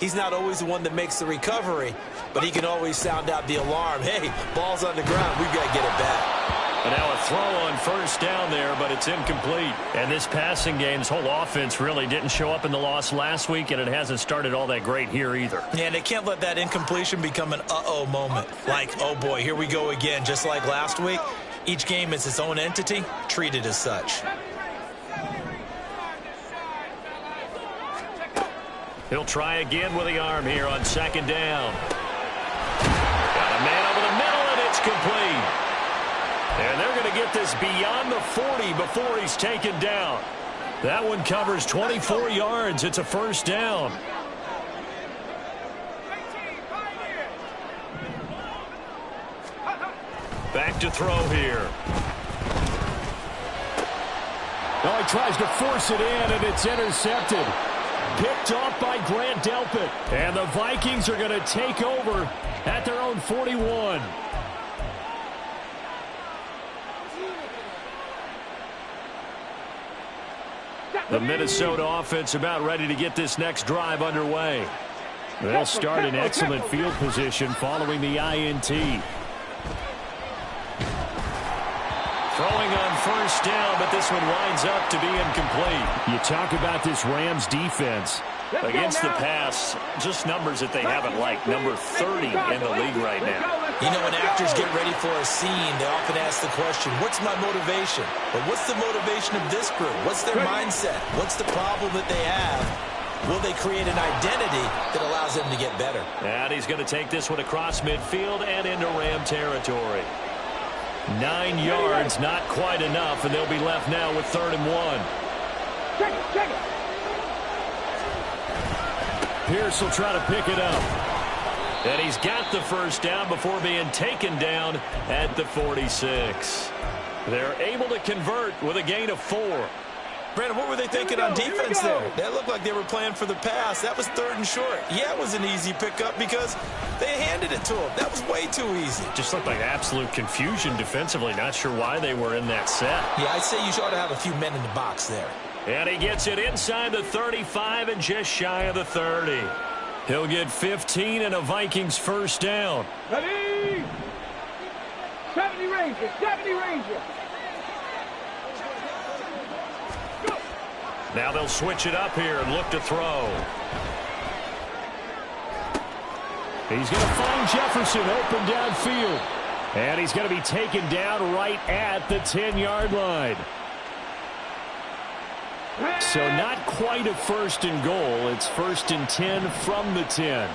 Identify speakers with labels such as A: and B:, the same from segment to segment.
A: He's not always the one that makes the recovery, but he can always sound out the alarm. Hey, ball's on the ground. We've got to get it back.
B: And now a throw on first down there, but it's incomplete. And this passing game's whole offense really didn't show up in the loss last week, and it hasn't started all that great here either.
A: Yeah, and they can't let that incompletion become an uh-oh moment. Like, oh boy, here we go again. Just like last week, each game is its own entity, treated as such.
B: He'll try again with the arm here on second down. Got a man over the middle, and it's complete. And they're going to get this beyond the 40 before he's taken down. That one covers 24 yards. It's a first down. Back to throw here.
C: Oh, he tries to force it in, and it's intercepted. Picked off by Grant Delpit.
B: And the Vikings are going to take over at their own 41. The Minnesota offense about ready to get this next drive underway. They'll start in excellent field position following the INT. Throwing on first down, but this one winds up to be incomplete.
C: You talk about this Rams defense.
B: Against the pass, just numbers that they haven't liked. Number 30 in the league right now.
A: You know, when actors get ready for a scene, they often ask the question, what's my motivation? But what's the motivation of this group? What's their mindset? What's the problem that they have? Will they create an identity that allows them to get better?
B: And he's going to take this one across midfield and into Ram territory. 9 yards, not quite enough, and they'll be left now with 3rd and 1.
D: Check it.
B: Pierce will try to pick it up. And he's got the first down before being taken down at the 46. They're able to convert with a gain of 4.
A: Brandon, what were they thinking on defense there? That looked like they were playing for the pass. That was 3rd and short. Yeah, it was an easy pickup because they handed it to him. That was way too easy.
B: Just looked like absolute confusion defensively. Not sure why they were in that set.
A: Yeah, I'd say you ought to have a few men in the box there.
B: And he gets it inside the 35 and just shy of the 30. He'll get 15 and a Vikings first down.
D: Ready? 70 Ranger.
B: Now they'll switch it up here and look to throw.
C: He's going to find Jefferson open downfield. And he's going to be taken down right at the 10-yard line. So not quite a 1st and goal. It's 1st and 10 from the 10.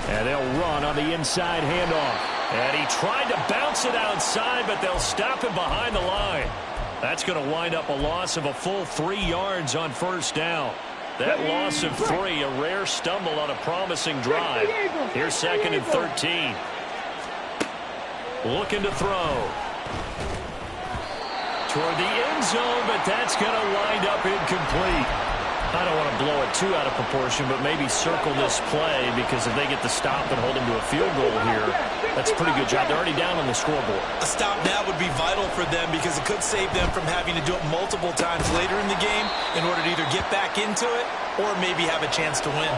C: And they'll run on the inside handoff.
B: And he tried to bounce it outside, but they'll stop him behind the line. That's going to wind up a loss of a full 3 yards on first down. That loss of 3, a rare stumble on a promising drive. Here's 2nd and 13. Looking to throw. Toward the end zone, but that's going to wind up incomplete. I don't want to blow it too out of proportion, but maybe circle this play because if they get the stop and hold them to a field goal here, that's a pretty good job. They're already down on the scoreboard.
A: A stop now would be vital for them because it could save them from having to do it multiple times later in the game in order to either get back into it or maybe have a chance to win.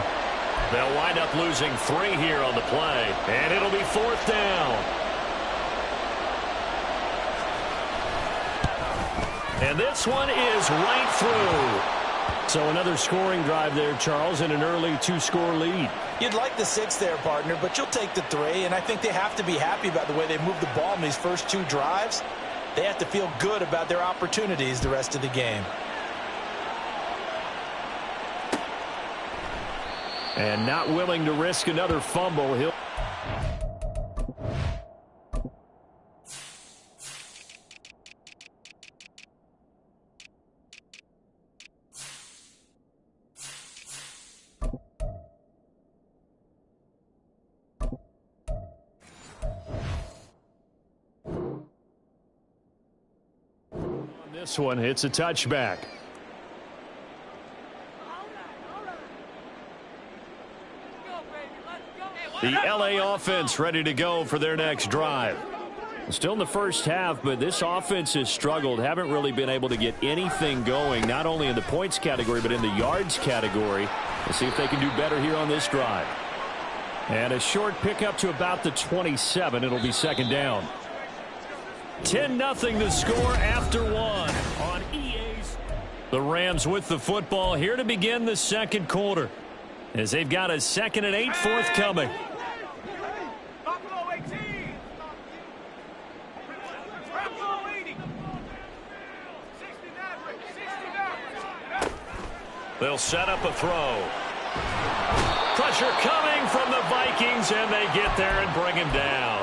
B: They'll wind up losing 3 here on the play, and it'll be 4th down. And this one is right through. So another scoring drive there, Charles, and an early 2-score lead.
A: You'd like the 6 there, partner, but you'll take the 3, and I think they have to be happy about the way they moved the ball in these first 2 drives. They have to feel good about their opportunities the rest of the game.
C: And not willing to risk another fumble. He'll... This one hits a touchback.
B: The LA offense ready to go for their next drive.
C: Still in the first half, but this offense has struggled. Haven't really been able to get anything going, not only in the points category, but in the yards category. We'll see if they can do better here on this drive. And a short pickup to about the 27. It'll be second down. 10-0 the score after one on EA's. The Rams with the football here to begin the second quarter, as they've got a 2nd and 8 forthcoming. They'll set up a throw. Pressure coming from the Vikings, and they get there and bring him down.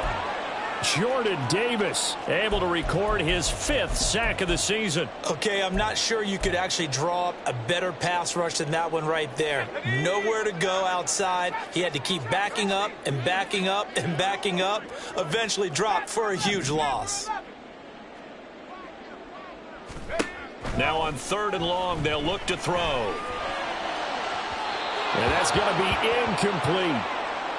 C: Jordan Davis able to record his 5th sack of the season.
A: Okay, I'm not sure you could actually draw up a better pass rush than that one right there. Nowhere to go outside. He had to keep backing up and backing up and backing up. Eventually dropped for a huge loss.
C: Now on 3rd and long, they'll look to throw. And that's going to be incomplete.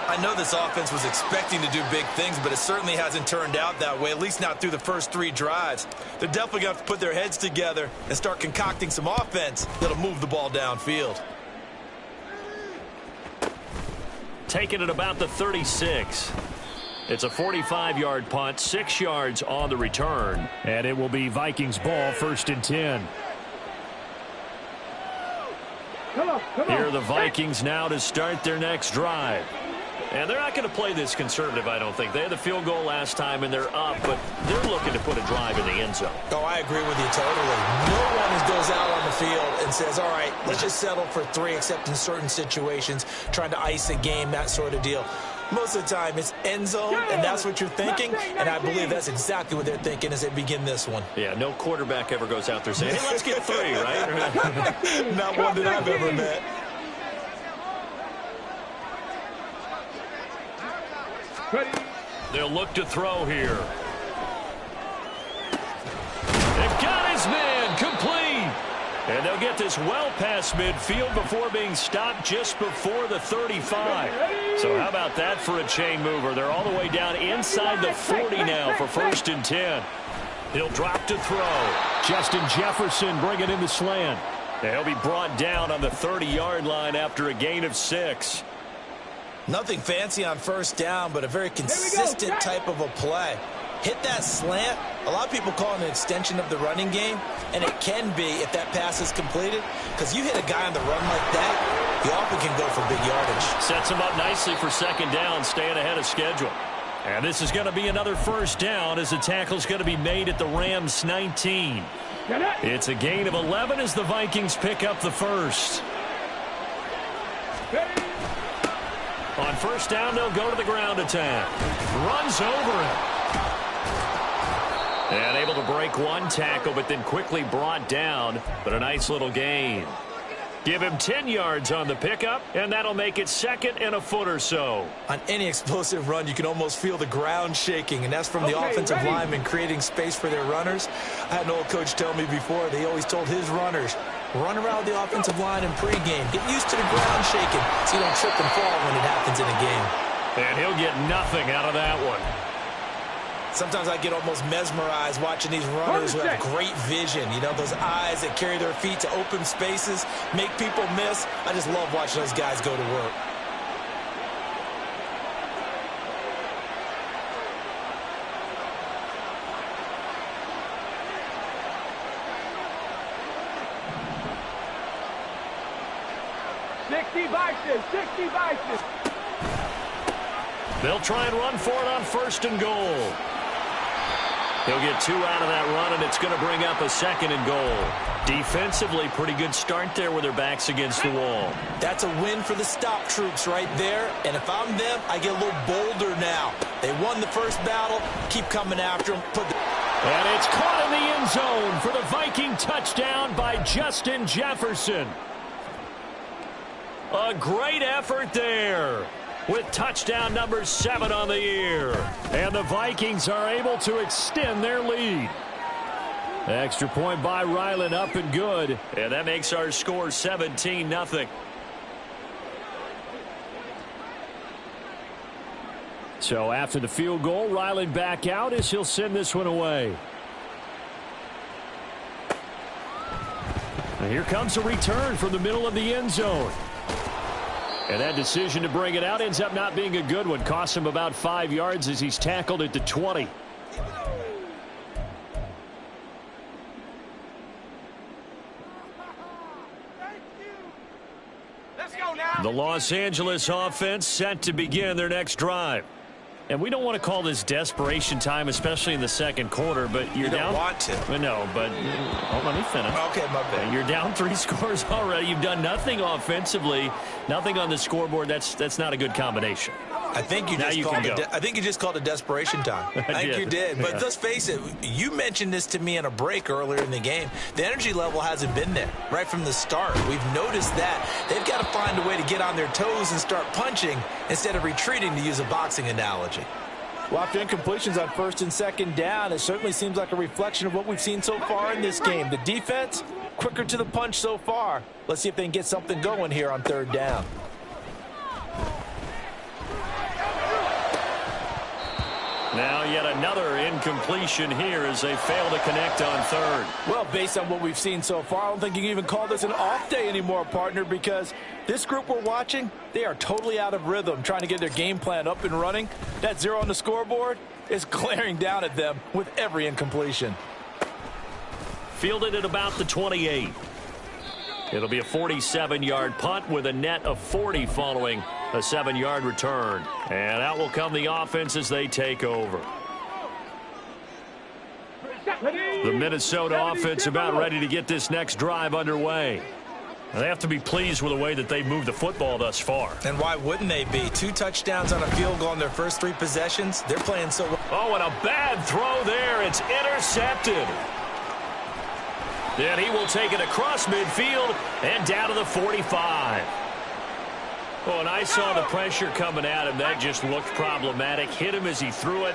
A: I know this offense was expecting to do big things, but it certainly hasn't turned out that way, at least not through the first 3 drives. They're definitely going to have to put their heads together and start concocting some offense that'll move the ball downfield.
C: Taking it about the 36. It's a 45-yard punt, 6 yards on the return. And it will be Vikings ball, 1st and 10.
D: Come on.
C: Here are the Vikings now to start their next drive. And they're not going to play this conservative, I don't think. They had the field goal last time, and they're up, but they're looking to put a drive in the end zone.
A: Oh, I agree with you totally. No one goes out on the field and says, all right, let's just settle for 3, except in certain situations, trying to ice a game, that sort of deal. Most of the time, it's end zone, and that's what you're thinking, and I believe that's exactly what they're thinking as they begin this one.
C: Yeah, no quarterback ever goes out there saying, hey, let's get 3, right?
A: Not one that I've ever met.
C: They'll look to throw here. They've got his man complete. And they'll get this well past midfield before being stopped just before the 35. So how about that for a chain mover? They're all the way down inside the 40 now for 1st and 10. He'll drop to throw. Justin Jefferson bringing in the slant. And he'll be brought down on the 30-yard line after a gain of 6.
A: Nothing fancy on 1st down, but a very consistent type of a play. Hit that slant. A lot of people call it an extension of the running game, and it can be if that pass is completed, because you hit a guy on the run like that, you often can go for big yardage.
C: Sets him up nicely for 2nd down, staying ahead of schedule. And this is going to be another 1st down as the tackle's going to be made at the Rams' 19. It's a gain of 11 as the Vikings pick up the 1st. On 1st down, they'll go to the ground attack. Runs over him. And able to break one tackle, but then quickly brought down. But a nice little gain. Give him 10 yards on the pickup, and that'll make it 2nd and a foot or so.
A: On any explosive run, you can almost feel the ground shaking, and that's from the offensive linemen creating space for their runners. I had an old coach tell me before, they always told his runners, run around the offensive line in pregame. Get used to the ground shaking so you don't trip and fall when it happens in a game.
C: And he'll get nothing out of that one.
A: Sometimes I get almost mesmerized watching these runners who have great vision. You know, those eyes that carry their feet to open spaces, make people miss. I just love watching those guys go to work.
C: They'll try and run for it on 1st and goal. He'll get 2 out of that run, and it's going to bring up a 2nd and goal. Defensively, pretty good start there with their backs against the wall.
A: That's a win for the stop troops right there, and if I'm them, I get a little bolder now. They won the first battle, keep coming after them.
C: And it's caught in the end zone for the Viking touchdown by Justin Jefferson. A great effort there, with touchdown number 7 on the year. And the Vikings are able to extend their lead. Extra point by Ryland, up and good. And that makes our score 17-0.
B: So after the field goal, Ryland back out as he'll send this one away. And here comes a return from the middle of the end zone. And that decision to bring it out ends up not being a good one. Costs him about 5 yards as he's tackled at the 20. The Los Angeles offense set to begin their next drive. And we don't want to call this desperation time, especially in the second quarter, but you're down.
A: You don't want to.
B: No, but hold on, let me finish.
A: Okay, my bad.
B: You're down 3 scores already. You've done nothing offensively, nothing on the scoreboard. That's not a good combination.
A: I think you just called it desperation time. I think you did. But let's face it, you mentioned this to me in a break earlier in the game. The energy level hasn't been there right from the start. We've noticed that. They've got to find a way to get on their toes and start punching instead of retreating, to use a boxing analogy.
E: Well, after incompletions on first and second down, it certainly seems like a reflection of what we've seen so far in this game. The defense, quicker to the punch so far. Let's see if they can get something going here on third down.
B: Now yet another incompletion here as they fail to connect on third.
E: Well, based on what we've seen so far, I don't think you can even call this an off day anymore, partner, because this group we're watching, they are totally out of rhythm, trying to get their game plan up and running. That 0 on the scoreboard is glaring down at them with every incompletion.
B: Fielded at about the 28. It'll be a 47-yard punt with a net of 40 following a 7-yard return. And out will come the offense as they take over. The Minnesota offense about ready to get this next drive underway. They have to be pleased with the way that they've moved the football thus far.
A: And why wouldn't they be? 2 touchdowns on a field goal in their first 3 possessions. They're playing so well.
B: Oh, and a bad throw there. It's intercepted. Then he will take it across midfield and down to the 45. Oh, and I saw the pressure coming at him. That just looked problematic. Hit him as he threw it,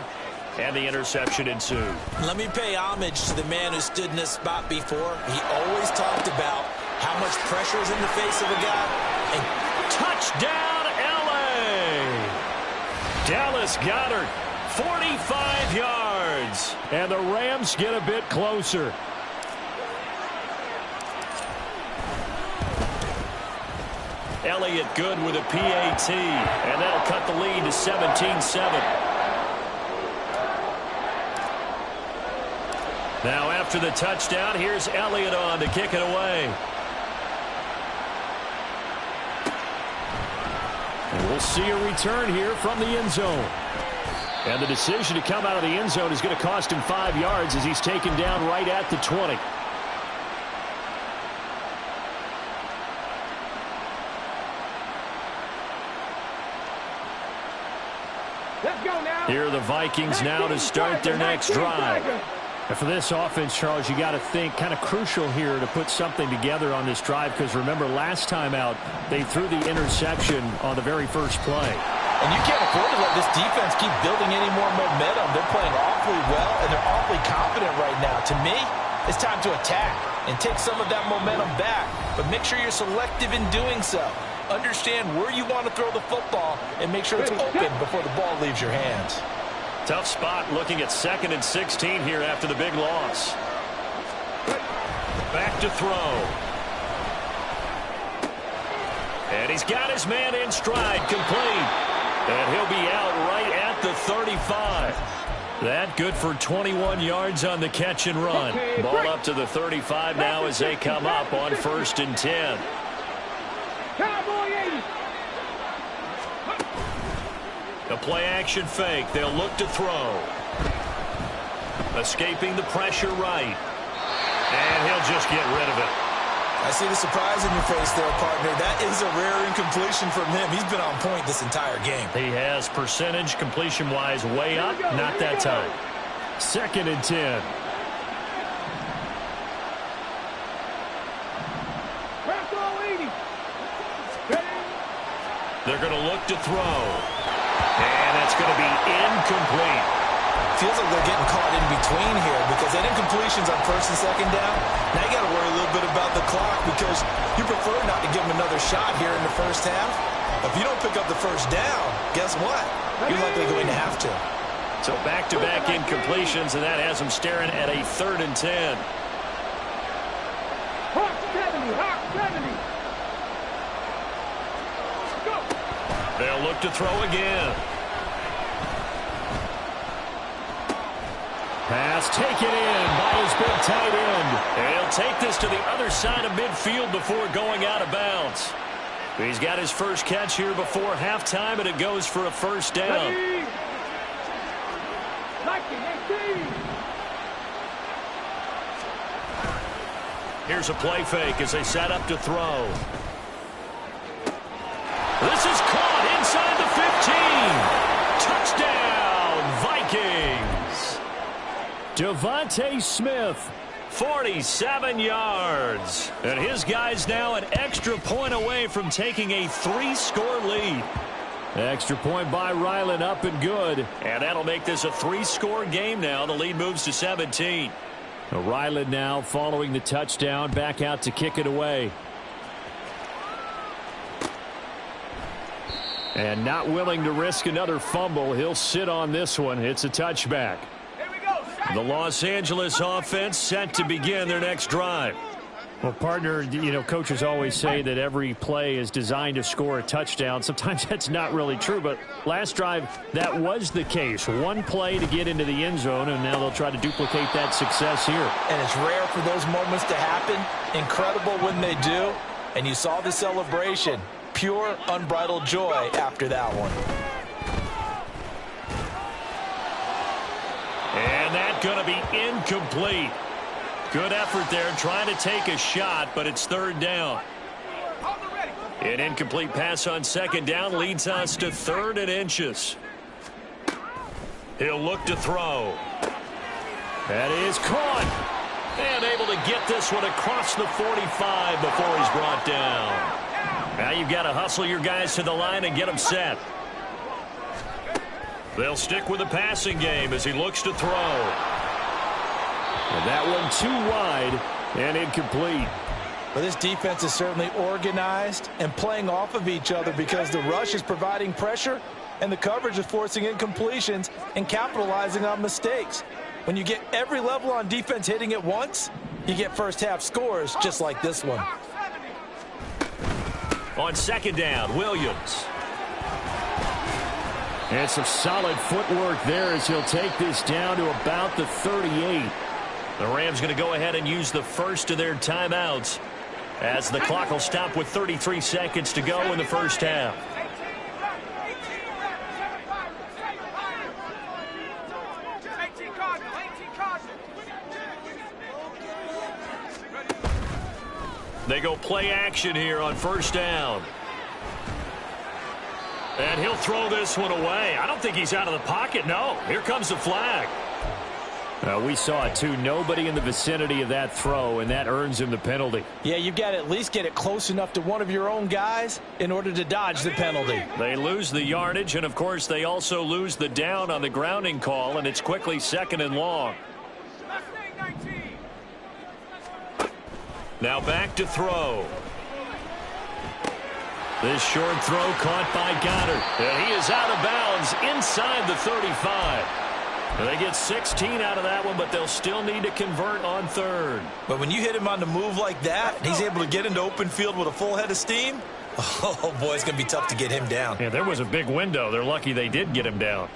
B: and the interception ensued. Let me pay homage to the man who stood in this spot before. He always talked about how much pressure is in the face of a guy. And touchdown, L.A. Dallas Goedert, 45 yards. And the Rams get a bit closer. Elliott good with a PAT, and that'll cut the lead to 17-7. Now after the touchdown, here's Elliott on to kick it away. And we'll see a return here from the end zone. And the decision to come out of the end zone is going to cost him 5 yards as he's taken down right at the 20. Here are the Vikings now to start their next drive. And for this offense, Charles, you got to think kind of crucial here to put something together on this drive, because remember last time out they threw the interception on the very first play.
E: And you can't afford to let this defense keep building any more momentum. They're playing awfully well, and they're awfully confident right now. To me, it's time to attack and take some of that momentum back, but make sure you're selective in doing so. Understand where you want to throw the football and make sure it's open before the ball leaves your hands.
B: Tough spot looking at 2nd and 16 here after the big loss. Back to throw. And he's got his man in stride, complete. And he'll be out right at the 35. That good for 21 yards on the catch and run. Ball up to the 35 now as they come up on 1st and 10. The play-action fake. They'll look to throw. Escaping the pressure right. And he'll just get rid of it.
A: I see the surprise in your face there, partner. That is a rare incompletion from him. He's been on point this entire game.
B: He has percentage completion-wise way up. Not that time. 2nd and 10. They're going to look to throw. And that's going to be incomplete.
A: Feels like they're getting caught in between here because that incompletion's on 1st and 2nd down. Now you got to worry a little bit about the clock because you prefer not to give them another shot here in the first half. If you don't pick up the 1st down, guess what? You're likely going to have to.
B: So back-to-back incompletions, and that has them staring at a 3rd and 10.
D: Hawk 70, Hawk 70. Go.
B: They'll look to throw again. Pass taken in by his big tight end. And he'll take this to the other side of midfield before going out of bounds. He's got his first catch here before halftime, and it goes for a 1st down.
D: Ready. 19, 18.
B: Here's a play fake as they set up to throw. This is caught inside the 15. Touchdown, Vikings. Devontae Smith, 47 yards. And his guy's now an extra point away from taking a 3-score lead. Extra point by Ryland, up and good. And that'll make this a 3-score game now. The lead moves to 17. Ryland now following the touchdown, back out to kick it away. And not willing to risk another fumble. He'll sit on this one. It's a touchback. The Los Angeles offense set to begin their next drive. Well, partner, you know, coaches always say that every play is designed to score a touchdown. Sometimes that's not really true, but last drive, that was the case. One play to get into the end zone, and now they'll try to duplicate that success here.
E: And it's rare for those moments to happen. Incredible when they do. And you saw the celebration. Pure, unbridled joy after that one.
B: And that's going to be incomplete. Good effort there trying to take a shot, but it's 3rd down. An incomplete pass on 2nd down leads us to 3rd and inches. He'll look to throw. That is caught. And able to get this one across the 45 before he's brought down. Now you've got to hustle your guys to the line and get them set. They'll stick with the passing game as he looks to throw. And that one too wide and incomplete.
E: But this defense is certainly organized and playing off of each other because the rush is providing pressure and the coverage is forcing incompletions and capitalizing on mistakes. When you get every level on defense hitting at once, you get first half scores just like this one.
B: On 2nd down, Williams. And some solid footwork there as he'll take this down to about the 38. The Rams going to go ahead and use the first of their timeouts as the clock will stop with 33 seconds to go in the first half. They go play action here on 1st down. And he'll throw this one away. I don't think he's out of the pocket. No, here comes the flag. We saw it too. Nobody in the vicinity of that throw, and that earns him the penalty.
E: Yeah, you've got to at least get it close enough to one of your own guys in order to dodge the penalty.
B: They lose the yardage, and of course they also lose the down on the grounding call, and it's quickly 2nd and long. Now back to throw. This short throw caught by Goddard. And he is out of bounds inside the 35. And they get 16 out of that one, but they'll still need to convert on 3rd.
A: But when you hit him on the move like that, and he's able to get into open field with a full head of steam, oh, boy, it's going to be tough to get him down.
B: Yeah, there was a big window. They're lucky they did get him down.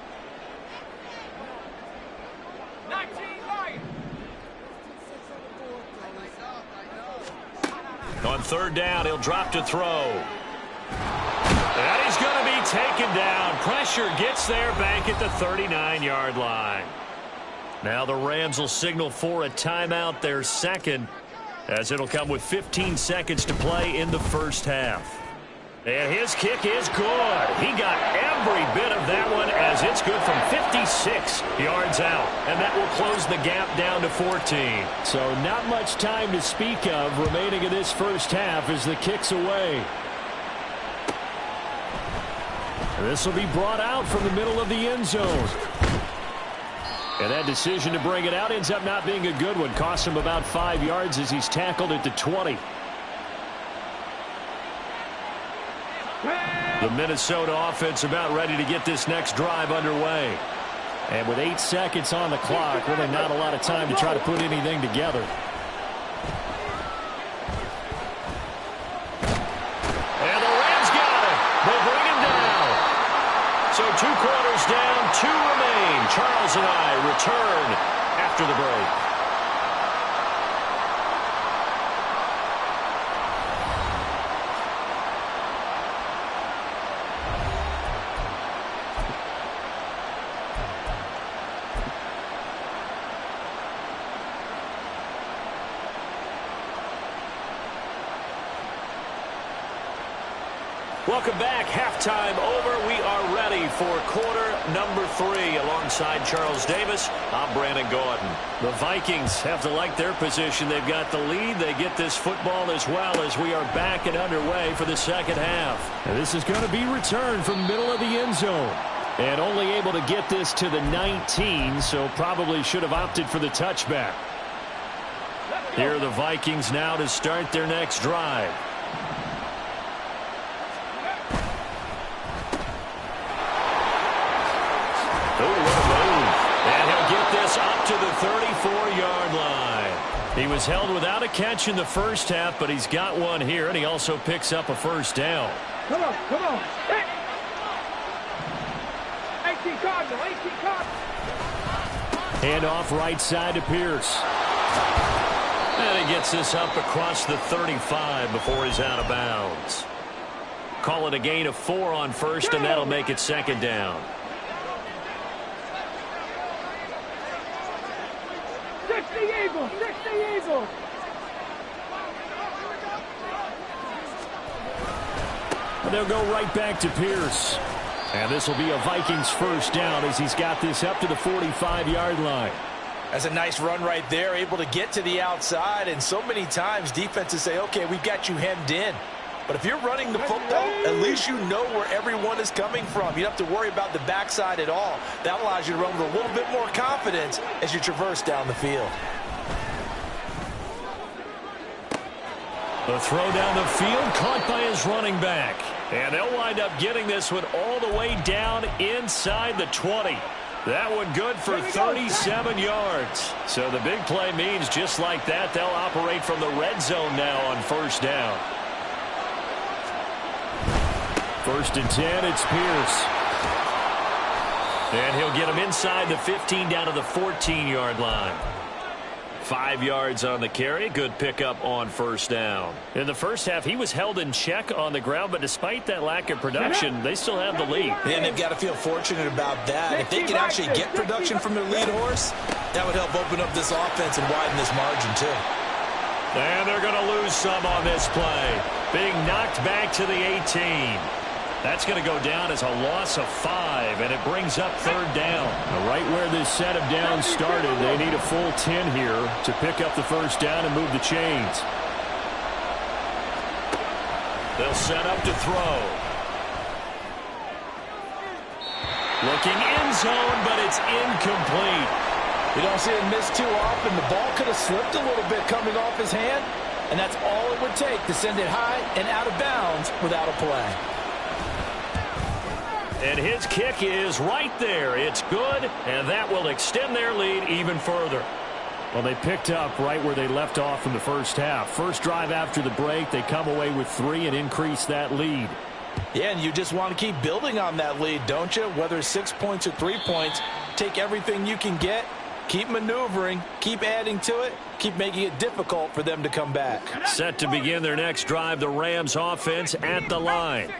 B: On 3rd down, he'll drop to throw. And he's going to be taken down. Pressure gets there back at the 39-yard line. Now the Rams will signal for a timeout, their 2nd, as it'll come with 15 seconds to play in the first half. And his kick is good. He got every bit of that one as it's good from 56 yards out. And that will close the gap down to 14. So not much time to speak of remaining in this first half as the kick's away. And this will be brought out from the middle of the end zone. And that decision to bring it out ends up not being a good one. Costs him about 5 yards as he's tackled at the 20. The Minnesota offense about ready to get this next drive underway.
C: And with 8 seconds on the clock, really not a lot of time to try to put anything together.
B: And the Rams got it. They bring him down. So 2 quarters down, 2 remain. Charles and I return after the break. Welcome back. Halftime over. We are ready for quarter number 3. Alongside Charles Davis, I'm Brandon Gordon.
C: The Vikings have to like their position. They've got the lead. They get this football as well as we are back and underway for the second half. And this is going to be returned from middle of the end zone. And only able to get this to the 19, so probably should have opted for the touchback. Here are the Vikings now to start their next drive. Up to the 34-yard line. He was held without a catch in the first half, but he's got one here, and he also picks up a first down.
D: Come on, come on. Hey. 18 Cardinal, 18 Cardinal.
C: Hand off right side to Pierce.
B: And he gets this up across the 35 before he's out of bounds. Call it a gain of 4 on first, and that'll make it second down.
D: 60 Eagles, 60 Eagles.
C: They'll go right back to Pierce. And this will be a Vikings first down as he's got this up to the 45-yard line.
E: That's a nice run right there, able to get to the outside. And so many times defenses say, okay, we've got you hemmed in. But if you're running the football, at least you know where everyone is coming from. You don't have to worry about the backside at all. That allows you to run with a little bit more confidence as you traverse down the field.
B: The throw down the field caught by his running back. And they'll wind up getting this one all the way down inside the 20. That one good for 37 yards. So the big play means just like that, they'll operate from the red zone now on first down.
C: First and 10, it's Pierce.
B: And he'll get him inside the 15 down to the 14-yard line. 5 yards on the carry. Good pickup on first down.
C: In the first half, he was held in check on the ground, but despite that lack of production, they still have the lead.
E: And they've got to feel fortunate about that. If they can actually get production from their lead horse, that would help open up this offense and widen this margin too.
B: And they're going to lose some on this play. Being knocked back to the 18. That's going to go down as a loss of 5, and it brings up third down.
C: Right where this set of downs started, they need a full 10 here to pick up the first down and move the chains.
B: They'll set up to throw. Looking end zone, but it's incomplete.
E: You don't see him miss too often. The ball could have slipped a little bit coming off his hand, and that's all it would take to send it high and out of bounds without a play.
B: And his kick is right there. It's good, and that will extend their lead even further.
C: Well, they picked up right where they left off in the first half. First drive after the break, they come away with 3 and increase that lead.
E: Yeah, and you just want to keep building on that lead, don't you? Whether it's 6 points or 3 points, take everything you can get, keep maneuvering, keep adding to it, keep making it difficult for them to come back.
B: Set to begin their next drive, the Rams offense at the line.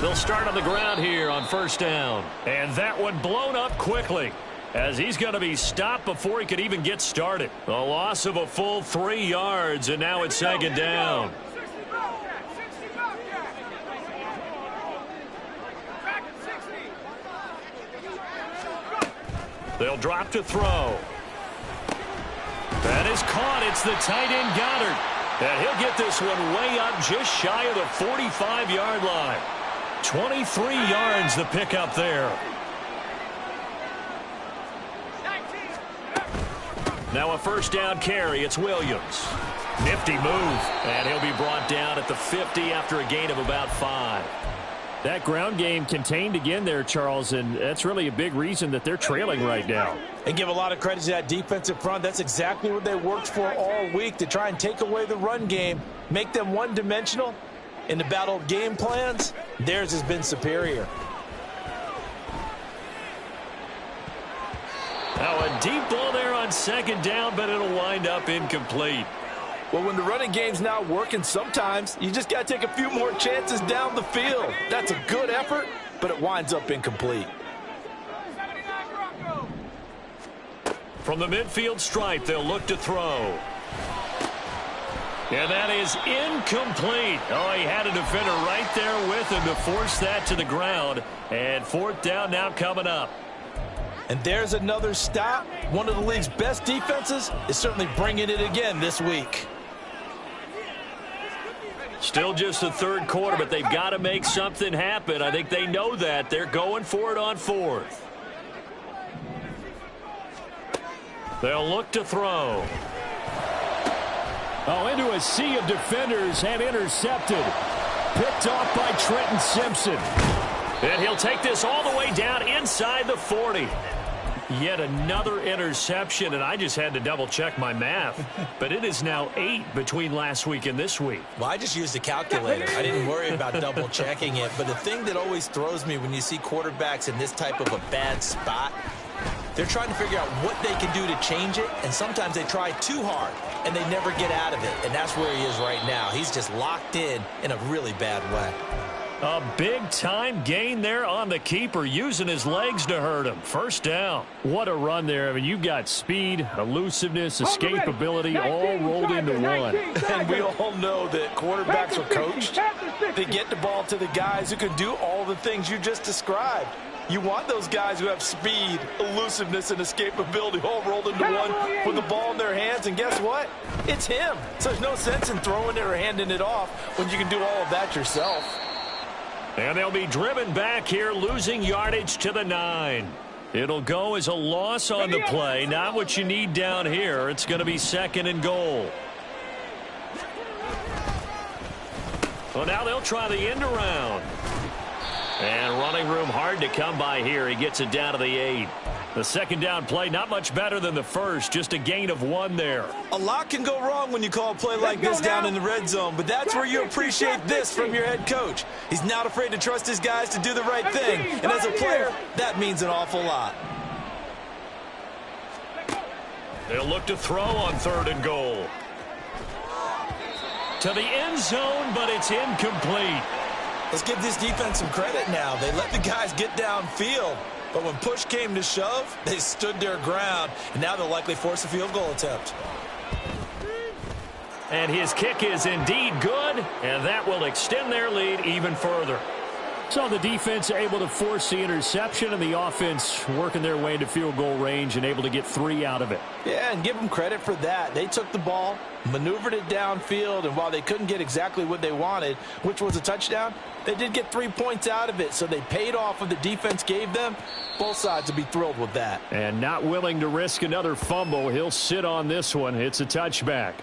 B: They'll start on the ground here on first down. And that one blown up quickly as he's going to be stopped before he could even get started. A loss of a full 3 yards, and now it's second down. They'll drop to throw. That is caught. It's the tight end Goddard. And he'll get this one way up just shy of the 45-yard line. 23 yards the pickup there. Now a first down carry. It's Williams. Nifty move, and he'll be brought down at the 50 after a gain of about 5.
C: That ground game contained again there, Charles, and that's really a big reason that they're trailing right now.
E: And give a lot of credit to that defensive front. That's exactly what they worked for all week, to try and take away the run game, make them one-dimensional. In the battle of game plans, theirs has been superior.
B: Now a deep ball there on second down, but it'll wind up incomplete.
E: Well, when the running game's not working, sometimes you just got to take a few more chances down the field. That's a good effort, but it winds up incomplete.
B: From the midfield stripe, they'll look to throw. And that is incomplete. Oh, he had a defender right there with him to force that to the ground. And fourth down now coming up.
E: And there's another stop. One of the league's best defenses is certainly bringing it again this week.
B: Still just the third quarter, but they've got to make something happen. I think they know that. They're going for it on fourth. They'll look to throw.
C: Oh, into a sea of defenders and intercepted. Picked off by Trenton Simpson.
B: And he'll take this all the way down inside the 40. Yet another interception, and I just had to double-check my math. But it is now 8 between last week and this week.
A: Well, I just used a calculator. I didn't worry about double-checking it. But the thing that always throws me when you see quarterbacks in this type of a bad spot, they're trying to figure out what they can do to change it, and sometimes they try too hard, and they never get out of it. And that's where he is right now. He's just locked in a really bad way.
B: A big-time gain there on the keeper, using his legs to hurt him. First down.
C: What a run there. I mean, you've got speed, elusiveness, escapability all rolled into one.
E: And we all know that quarterbacks are coached. They get the ball to the guys who can do all the things you just described. You want those guys who have speed, elusiveness, and escapability all rolled into one with the ball in their hands. And guess what? It's him. So there's no sense in throwing it or handing it off when you can do all of that yourself.
B: And they'll be driven back here, losing yardage to the 9. It'll go as a loss on the play. Not what you need down here. It's going to be second and goal. Well, now they'll try the end around. And running room hard to come by here. He gets it down to the 8. The second down play, not much better than the first. Just a gain of 1 there.
E: A lot can go wrong when you call a play like this down in the red zone, but that's where you appreciate this from your head coach. He's not afraid to trust his guys to do the right thing. And as a player, that means an awful lot.
B: They'll look to throw on third and goal. To the end zone, but it's incomplete.
A: Let's give this defense some credit now. They let the guys get downfield. But when push came to shove, they stood their ground, and now they'll likely force a field goal attempt.
B: And his kick is indeed good, and that will extend their lead even further.
C: So the defense able to force the interception, and the offense working their way into field goal range and able to get 3 out of it.
E: Yeah, and give them credit for that. They took the ball, maneuvered it downfield, and while they couldn't get exactly what they wanted, which was a touchdown, they did get 3 points out of it, so they paid off what the defense gave them. Both sides will be thrilled with that.
C: And not willing to risk another fumble. He'll sit on this one. It's a touchback.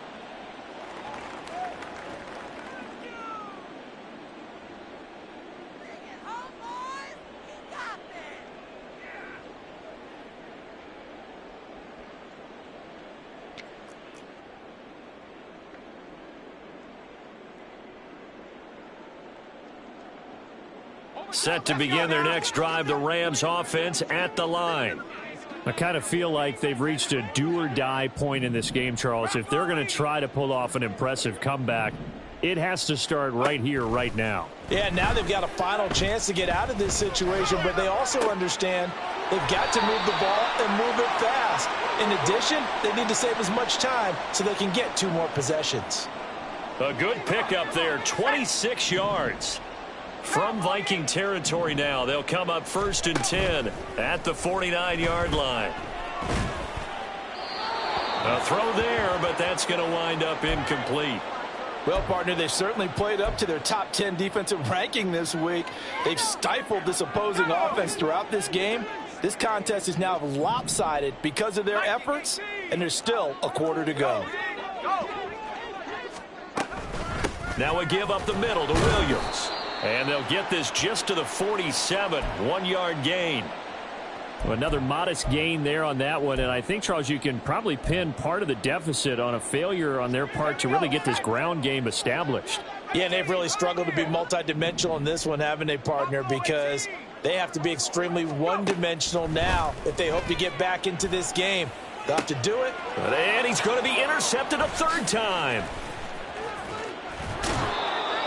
B: Set to begin their next drive, the Rams offense at the line.
C: I kind of feel like they've reached a do-or-die point in this game, Charles. If they're going to try to pull off an impressive comeback, it has to start right here, right now.
E: Yeah, now they've got a final chance to get out of this situation, but they also understand they've got to move the ball and move it fast. In addition, they need to save as much time so they can get 2 more possessions.
B: A good pickup there, 26 yards. From Viking territory now, they'll come up 1st and 10 at the 49-yard line. A throw there, but that's going to wind up incomplete.
E: Well, partner, they've certainly played up to their top 10 defensive ranking this week. They've stifled this opposing offense throughout this game. This contest is now lopsided because of their efforts, and there's still a quarter to go.
B: Now a give up the middle to Williams. And they'll get this just to the 47, 1-yard gain.
C: Another modest gain there on that one, and I think, Charles, you can probably pin part of the deficit on a failure on their part to really get this ground game established.
E: Yeah, and they've really struggled to be multidimensional in this one, haven't they, partner? Because they have to be extremely one-dimensional now if they hope to get back into this game. They'll have to do it.
B: And he's going to be intercepted a third time.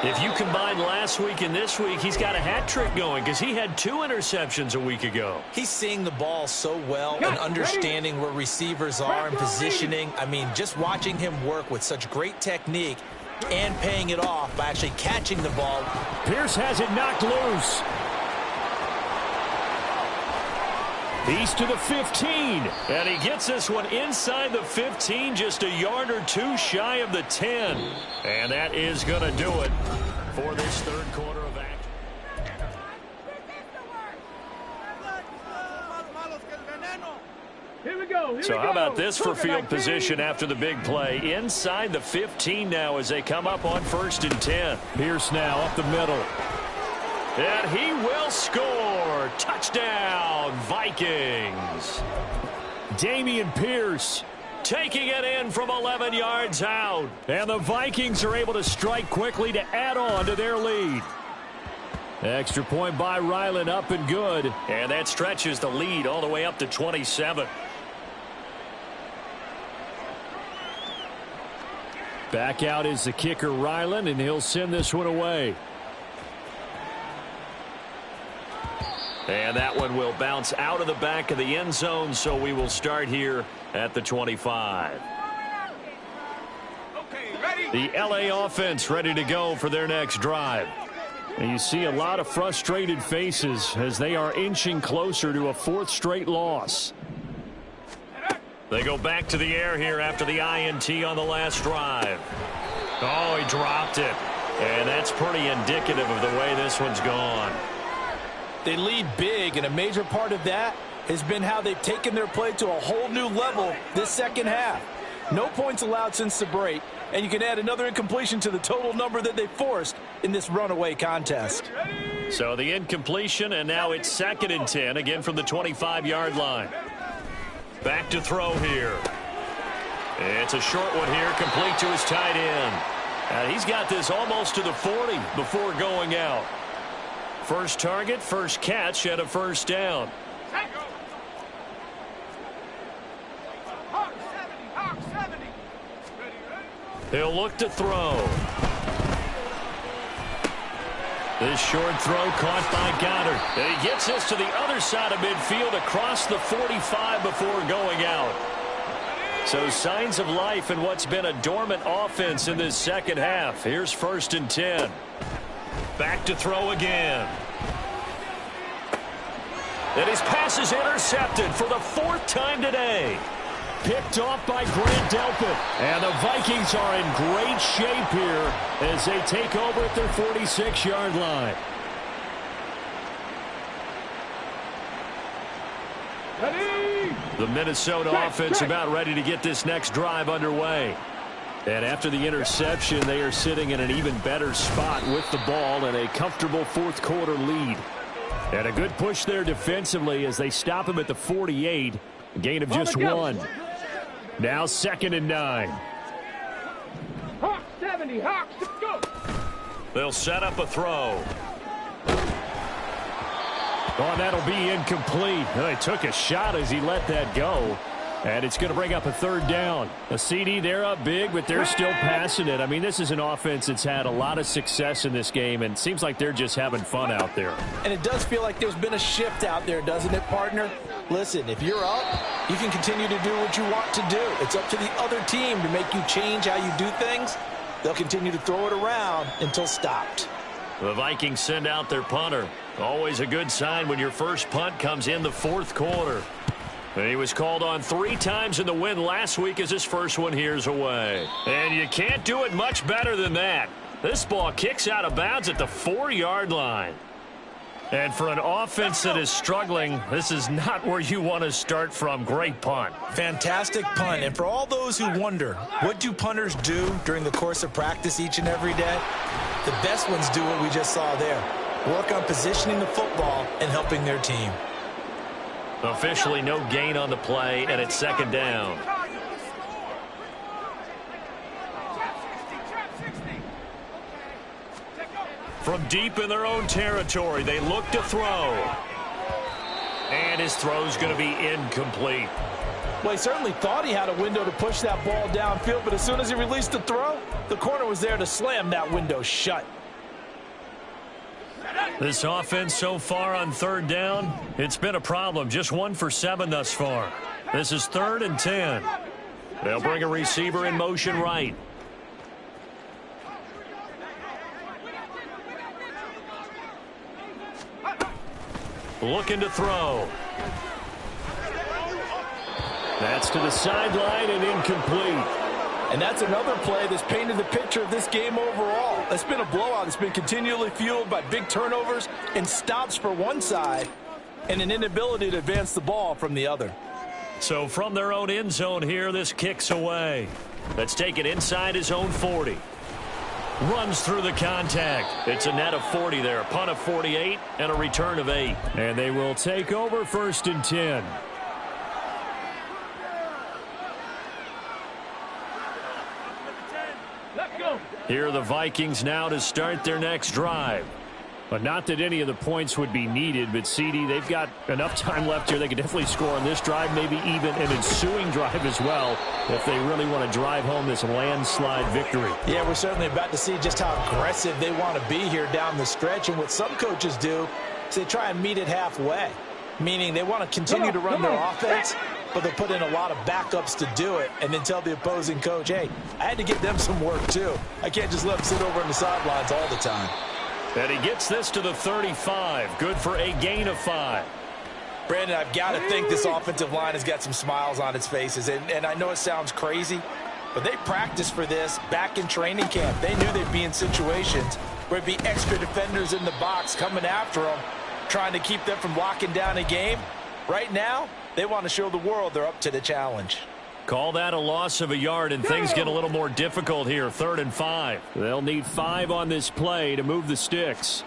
B: If you combine last week and this week, he's got a hat trick going because he had 2 interceptions a week ago.
E: He's seeing the ball so well and understanding where receivers are and positioning. I mean, just watching him work with such great technique and paying it off by actually catching the ball.
C: Pierce has it knocked loose. He's to the 15.
B: And he gets this one inside the 15, just a yard or 2 shy of the 10. And that is going to do it for this third quarter of action.
D: Here we go.
B: So how about this for field position after the big play? Inside the 15 now as they come up on 1st and 10.
C: Pierce now up the middle.
B: And he will score. Touchdown, Vikings.
C: Dameon Pierce
B: taking it in from 11 yards out.
C: And the Vikings are able to strike quickly to add on to their lead. Extra point by Ryland, up and good.
B: And that stretches the lead all the way up to 27.
C: Back out is the kicker, Ryland, and he'll send this one away.
B: And that one will bounce out of the back of the end zone, so we will start here at the 25. The LA offense ready to go for their next drive.
C: And you see a lot of frustrated faces as they are inching closer to a 4th straight loss.
B: They go back to the air here after the INT on the last drive. Oh, he dropped it. And that's pretty indicative of the way this one's gone.
E: They lead big, and a major part of that has been how they've taken their play to a whole new level this second half. No points allowed since the break, and you can add another incompletion to the total number that they forced in this runaway contest.
B: So the incompletion, and now it's 2nd and 10, again from the 25-yard line. Back to throw here. It's a short one here, complete to his tight end. And he's got this almost to the 40 before going out. First target, first catch, and a first down. He'll look to throw. This short throw caught by Goddard. And he gets this to the other side of midfield across the 45 before going out. So signs of life in what's been a dormant offense in this second half. Here's 1st and 10. Back to throw again. And his pass is intercepted for the 4th time today.
C: Picked off by Grant Delpit. And the Vikings are in great shape here as they take over at their 46-yard line.
D: Ready?
B: The Minnesota offense about ready to get this next drive underway.
C: And after the interception, they are sitting in an even better spot with the ball and a comfortable 4th quarter lead. And a good push there defensively as they stop him at the 48. A gain of just 1. Now 2nd and 9.
D: Hawks 70. Hawks, go.
B: They'll set up a throw.
C: Oh, that'll be incomplete. Well, he took a shot as he let that go. And it's going to bring up a 3rd down. A CD, they're up big, but they're still passing it. I mean, this is an offense that's had a lot of success in this game, and it seems like they're just having fun out there.
E: And it does feel like there's been a shift out there, doesn't it, partner? Listen, if you're up, you can continue to do what you want to do. It's up to the other team to make you change how you do things. They'll continue to throw it around until stopped.
B: The Vikings send out their punter. Always a good sign when your first punt comes in the 4th quarter. And he was called on 3 times in the win last week as his first one here's away. And you can't do it much better than that. This ball kicks out of bounds at the 4-yard line. And for an offense that is struggling, this is not where you want to start from. Great punt.
A: Fantastic punt. And for all those who wonder, what do punters do during the course of practice each and every day? The best ones do what we just saw there. Work on positioning the football and helping their team.
B: Officially no gain on the play, and it's second down. From deep in their own territory, they look to throw. And his throw's going to be incomplete.
E: Well, he certainly thought he had a window to push that ball downfield, but as soon as he released the throw, the corner was there to slam that window shut.
B: This offense so far on third down, it's been a problem. Just 1 for 7 thus far. This is 3rd and 10. They'll bring a receiver in motion right. Looking to throw. That's to the sideline and incomplete.
E: And that's another play that's painted the picture of this game overall. It's been a blowout. It's been continually fueled by big turnovers and stops for one side and an inability to advance the ball from the other.
B: So from their own end zone here, this kicks away. Let's take it inside his own 40. Runs through the contact. It's a net of 40 there. A punt of 48 and a return of 8. And they will take over 1st and 10. Here are the Vikings now to start their next drive. But not that any of the points would be needed, but CD, they've got enough time left here. They could definitely score on this drive, maybe even an ensuing drive as well, if they really want to drive home this landslide victory.
E: Yeah, we're certainly about to see just how aggressive they want to be here down the stretch. And what some coaches do is they try and meet it halfway, meaning they want to continue to run their offense, but they'll put in a lot of backups to do it and then tell the opposing coach, hey, I had to give them some work too. I can't just let them sit over on the sidelines all the time.
B: And he gets this to the 35. Good for a gain of 5.
E: Brandon, I've got to think this offensive line has got some smiles on its faces. And I know it sounds crazy, but they practiced for this back in training camp. They knew they'd be in situations where it'd be extra defenders in the box coming after them, trying to keep them from locking down a game. Right now, they want to show the world they're up to the challenge.
B: Call that a loss of a yard, and things get a little more difficult here. 3rd and 5. They'll need 5 on this play to move the sticks.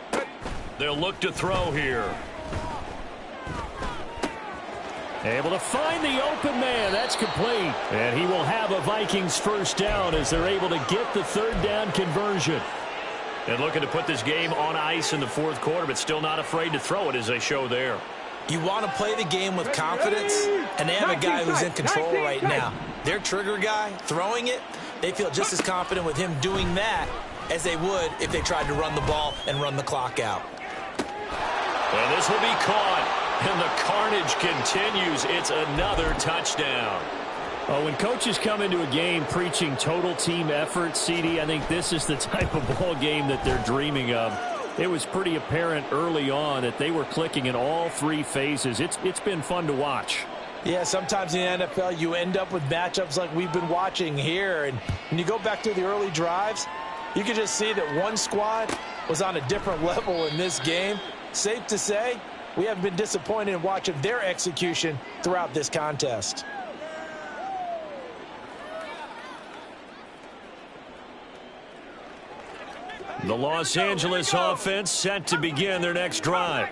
B: They'll look to throw here. Able to find the open man. That's complete. And he will have a Vikings first down as they're able to get the 3rd down conversion. And looking to put this game on ice in the 4th quarter, but still not afraid to throw it as they show there.
A: You want to play the game with confidence, and they have a guy who's in control right now. Their trigger guy, throwing it, they feel just as confident with him doing that as they would if they tried to run the ball and run the clock out.
B: And this will be caught, and the carnage continues. It's another touchdown. Oh, when coaches come into a game preaching total team effort, CD, I think this is the type of ball game that they're dreaming of. It was pretty apparent early on that they were clicking in all 3 phases. It's been fun to watch.
E: Yeah, sometimes in the NFL you end up with matchups like we've been watching here. And when you go back to the early drives, you can just see that one squad was on a different level in this game. Safe to say, we haven't been disappointed in watching their execution throughout this contest.
B: The Los Angeles offense set to begin their next drive.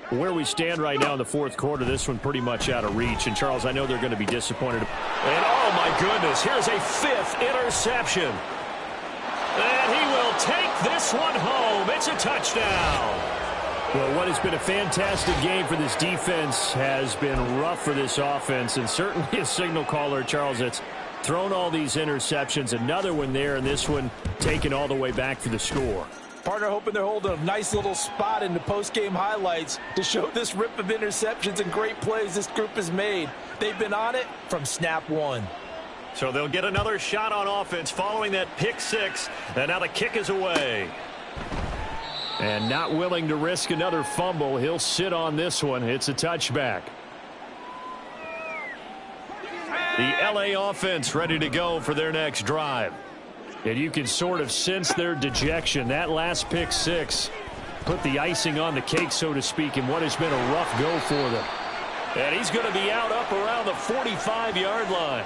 B: Where we stand right now in the 4th quarter, this one pretty much out of reach. And, Charles, I know they're going to be disappointed. And, oh, my goodness, here's a 5th interception. And he will take this one home. It's a touchdown. Well, what has been a fantastic game for this defense has been rough for this offense. And certainly a signal caller, Charles, that's thrown all these interceptions. Another one there, and this one taken all the way back for the score.
E: Partner hoping they're holding a nice little spot in the post-game highlights to show this rip of interceptions and great plays this group has made. They've been on it from snap 1.
B: So they'll get another shot on offense following that pick 6, and now the kick is away. And not willing to risk another fumble, he'll sit on this one. It's a touchback. The LA offense ready to go for their next drive. And you can sort of sense their dejection. That last pick 6 put the icing on the cake, so to speak, in what has been a rough go for them. And he's going to be out up around the 45-yard line.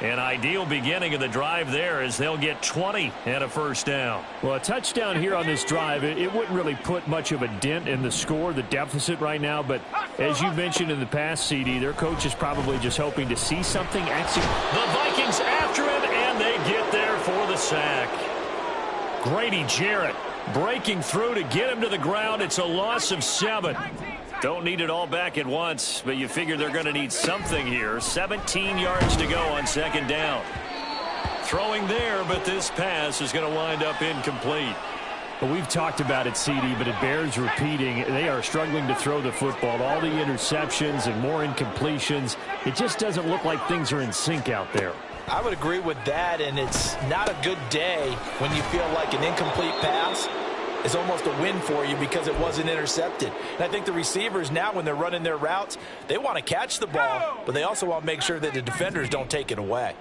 B: An ideal beginning of the drive there as they'll get 20 and a first down. Well, a touchdown here on this drive, it wouldn't really put much of a dent in the score, the deficit right now. But as you mentioned in the past, CD, their coach is probably just hoping to see something. The Vikings after him, and they get there for the sack. Grady Jarrett breaking through to get him to the ground. It's a loss of 7. Don't need it all back at once, but you figure they're going to need something here. 17 yards to go on second down. Throwing there, but this pass is going to wind up incomplete. Well, we've talked about it, CD, but it bears repeating. They are struggling to throw the football. All the interceptions and more incompletions. It just doesn't look like things are in sync out there.
E: I would agree with that, and it's not a good day when you feel like an incomplete pass is almost a win for you because it wasn't intercepted. And I think the receivers now, when they're running their routes, they want to catch the ball, but they also want to make sure that the defenders don't take it away.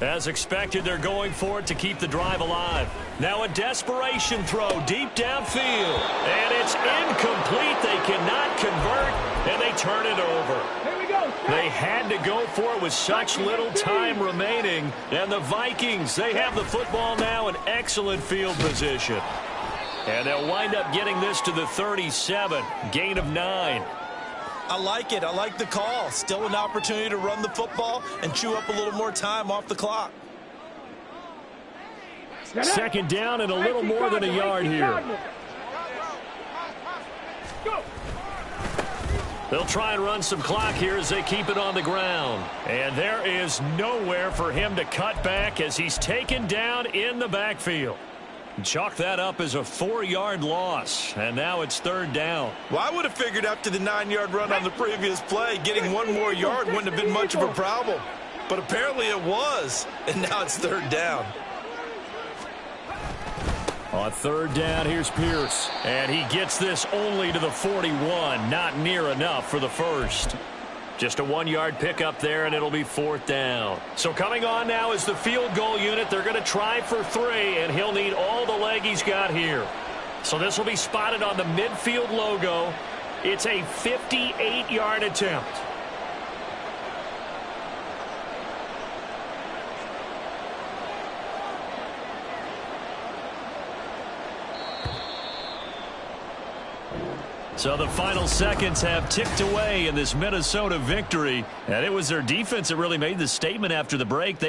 B: As expected, they're going for it to keep the drive alive. Now a desperation throw deep downfield, and it's incomplete. They cannot convert, and they turn it over. They had to go for it with such little time remaining. And the Vikings, they have the football now in excellent field position. And they'll wind up getting this to the 37, gain of 9.
A: I like it. I like the call. Still an opportunity to run the football and chew up a little more time off the clock.
B: Second down and a little more than a yard here. They'll try and run some clock here as they keep it on the ground. And there is nowhere for him to cut back as he's taken down in the backfield. Chalk that up as a 4-yard loss, and now it's third down.
A: Well, I would have figured after the 9-yard run on the previous play, getting one more yard wouldn't have been much of a problem. But apparently it was, and now it's third down.
B: On third down, here's Pierce. And he gets this only to the 41. Not near enough for the first. Just a 1-yard pickup there, and it'll be fourth down. So coming on now is the field goal unit. They're going to try for 3, and he'll need all the leg he's got here. So this will be spotted on the midfield logo. It's a 58-yard attempt. So the final seconds have ticked away in this Minnesota victory. And it was their defense that really made the statement after the break. They